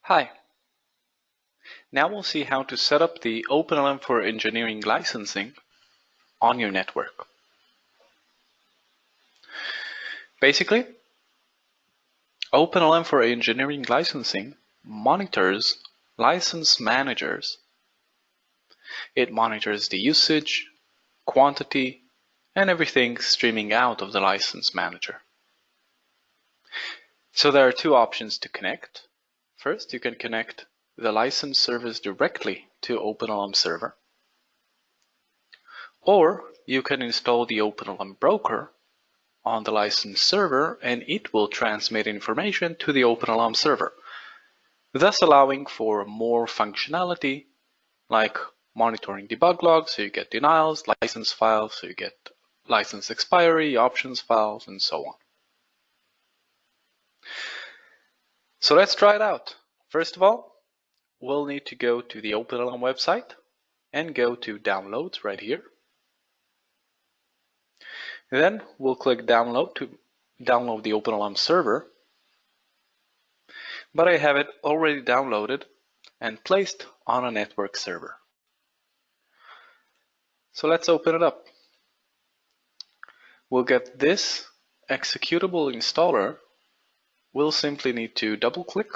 Hi. Now we'll see how to set up the OpenLM for engineering licensing on your network. Basically, OpenLM for engineering licensing monitors license managers. It monitors the usage, quantity, and everything streaming out of the license manager. So there are two options to connect. First, you can connect the license servers directly to OpenLM server, or you can install the OpenLM broker on the license server and it will transmit information to the OpenLM server, thus allowing for more functionality like monitoring debug logs, so you get denials, license files, so you get license expiry, options files, and so on. So let's try it out. First of all, we'll need to go to the OpenLM website and go to Downloads right here. Then we'll click Download to download the OpenLM server. But I have it already downloaded and placed on a network server. So let's open it up. We'll get this executable installer. We'll simply need to double click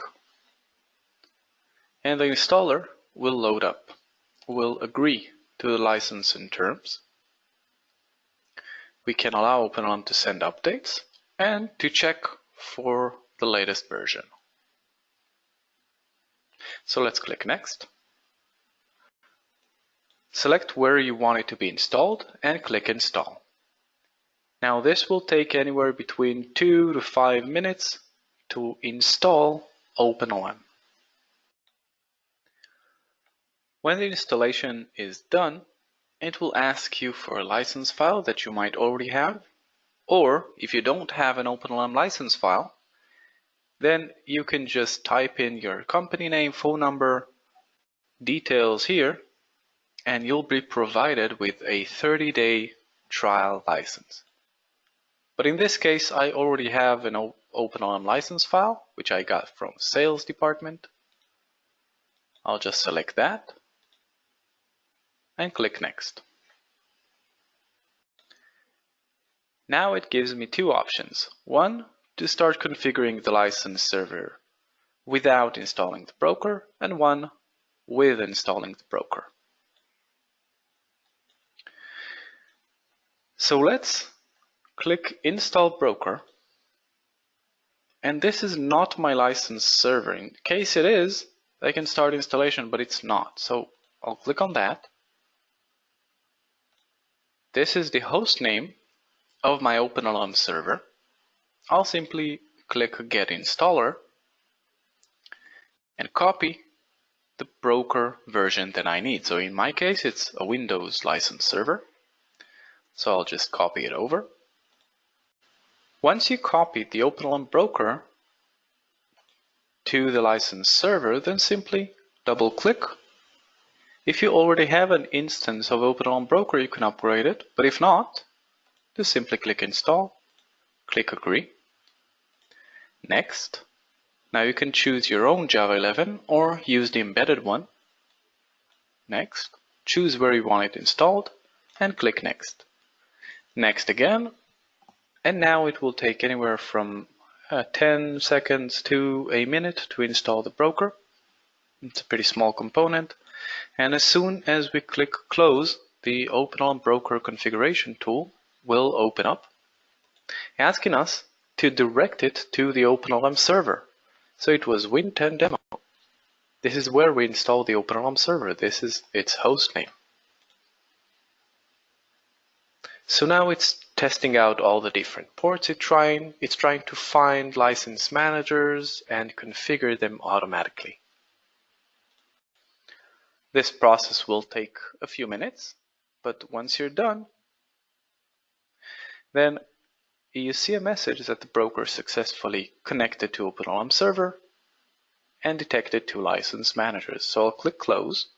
and the installer will load up. We'll agree to the license and terms. We can allow OpenLM to send updates and to check for the latest version. So let's click Next. Select where you want it to be installed and click Install. Now this will take anywhere between 2 to 5 minutes to install OpenLM. When the installation is done, it will ask you for a license file that you might already have, or if you don't have an OpenLM license file, then you can just type in your company name, phone number, details here, and you'll be provided with a 30-day trial license. But in this case, I already have an OpenLM license file, which I got from sales department. I'll just select that and click Next. Now it gives me two options. One, to start configuring the license server without installing the broker, and one with installing the broker. So let's click Install Broker. And this is not my license server. In case it is, I can start installation, but it's not. So I'll click on that. This is the host name of my OpenLM server. I'll simply click Get Installer and copy the broker version that I need. So in my case, it's a Windows license server. So I'll just copy it over. Once you copy the OpenLM broker to the license server, then simply double click. If you already have an instance of OpenLM broker, you can upgrade it. But if not, just simply click Install, click Agree. Next. Now you can choose your own Java 11 or use the embedded one. Next. Choose where you want it installed and click Next. Next again. And now it will take anywhere from 10 seconds to a minute to install the broker. It's a pretty small component. And as soon as we click Close, the OpenLM broker configuration tool will open up, asking us to direct it to the OpenLM server. So it was Win10 demo. This is where we install the OpenLM server. This is its host name. So now it's testing out all the different ports it's trying to find license managers and configure them automatically. This process will take a few minutes, but once you're done, then you see a message that the broker successfully connected to OpenLM server and detected two license managers. So I'll click Close.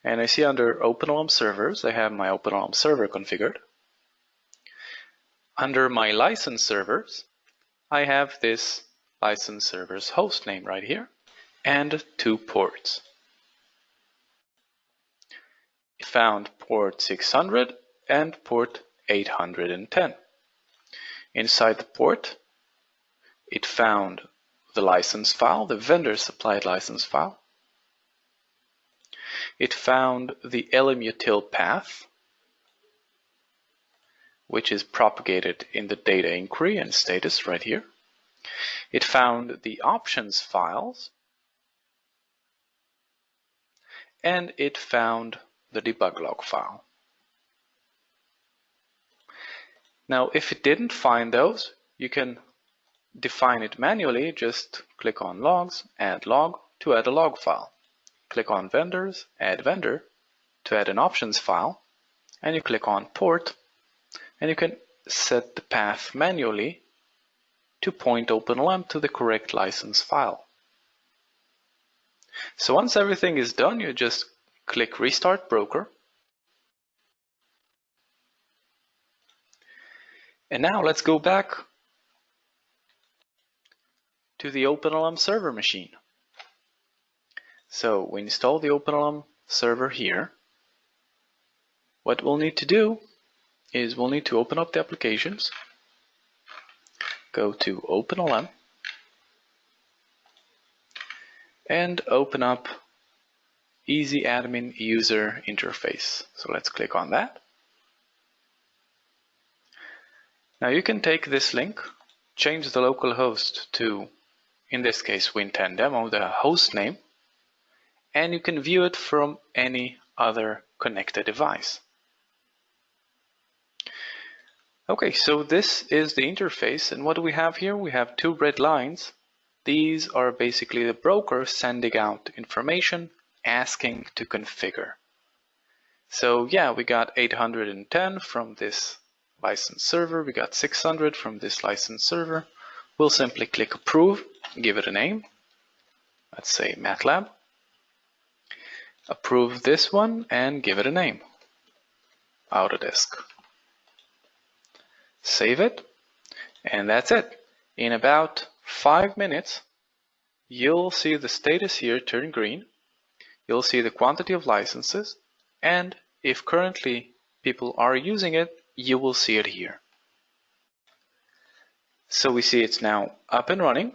And I see under OpenLM servers, I have my OpenLM server configured. Under my license servers, I have this license server's host name right here. and 2 ports. It found port 600 and port 810. Inside the port, it found the license file, the vendor supplied license file. It found the LMUtil path, which is propagated in the data inquiry and status right here. It found the options files, and it found the debug log file. Now, if it didn't find those, you can define it manually. Just click on logs, add log to add a log file. Click on vendors, add vendor to add an options file, and you click on port, and you can set the path manually to point OpenLM to the correct license file. So once everything is done, you just click Restart Broker. And now let's go back to the OpenLM server machine. So we install the OpenLM server here. What we'll need to do is we'll need to open up the applications, go to OpenLM, and open up Easy Admin User Interface. So let's click on that. Now you can take this link, change the local host to, in this case, Win10 Demo, the host name, and you can view it from any other connected device. Okay, so this is the interface, and what do we have here? We have 2 red lines. These are basically the broker sending out information, asking to configure. So yeah, we got 810 from this license server, we got 600 from this license server. We'll simply click approve, give it a name. Let's say MATLAB. Approve this one and give it a name, Autodesk. Save it, and that's it. In about 5 minutes, you'll see the status here turn green. You'll see the quantity of licenses, and if currently people are using it, you will see it here. So we see it's now up and running,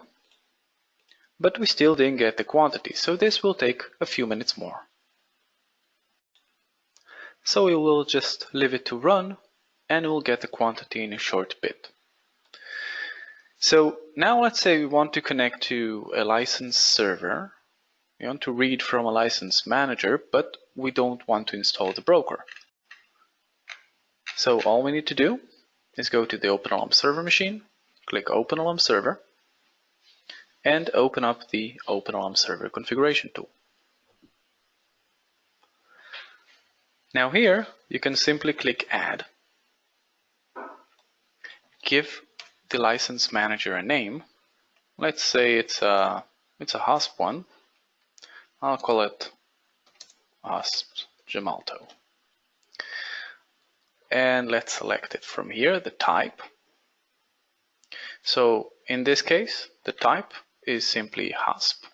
but we still didn't get the quantity, so this will take a few minutes more. So we will just leave it to run, and we'll get the quantity in a short bit. So now let's say we want to connect to a license server. We want to read from a license manager, but we don't want to install the broker. So all we need to do is go to the OpenLM server machine, click OpenLM server, and open up the OpenLM server configuration tool. Now here you can simply click add. Give the license manager a name. Let's say it's a HASP one. I'll call it HASP Gemalto. And let's select it from here, the type. So in this case, the type is simply HASP.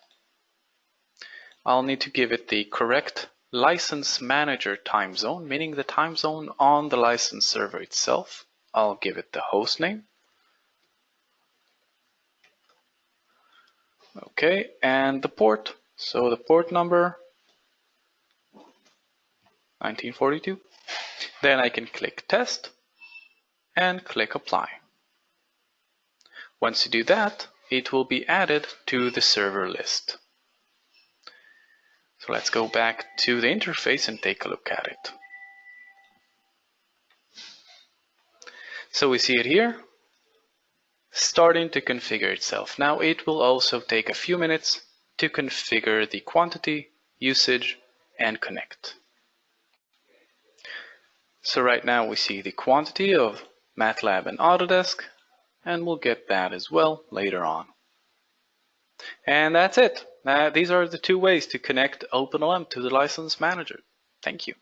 I'll need to give it the correct license manager time zone, meaning the time zone on the license server itself. I'll give it the host name. Okay, and the port. So the port number 1942. Then I can click test and click apply. Once you do that, it will be added to the server list. So let's go back to the interface and take a look at it. So we see it here, starting to configure itself. Now it will also take a few minutes to configure the quantity, usage, and connect. So right now we see the quantity of MATLAB and Autodesk, and we'll get that as well later on. And that's it. These are the 2 ways to connect OpenLM to the license manager. Thank you.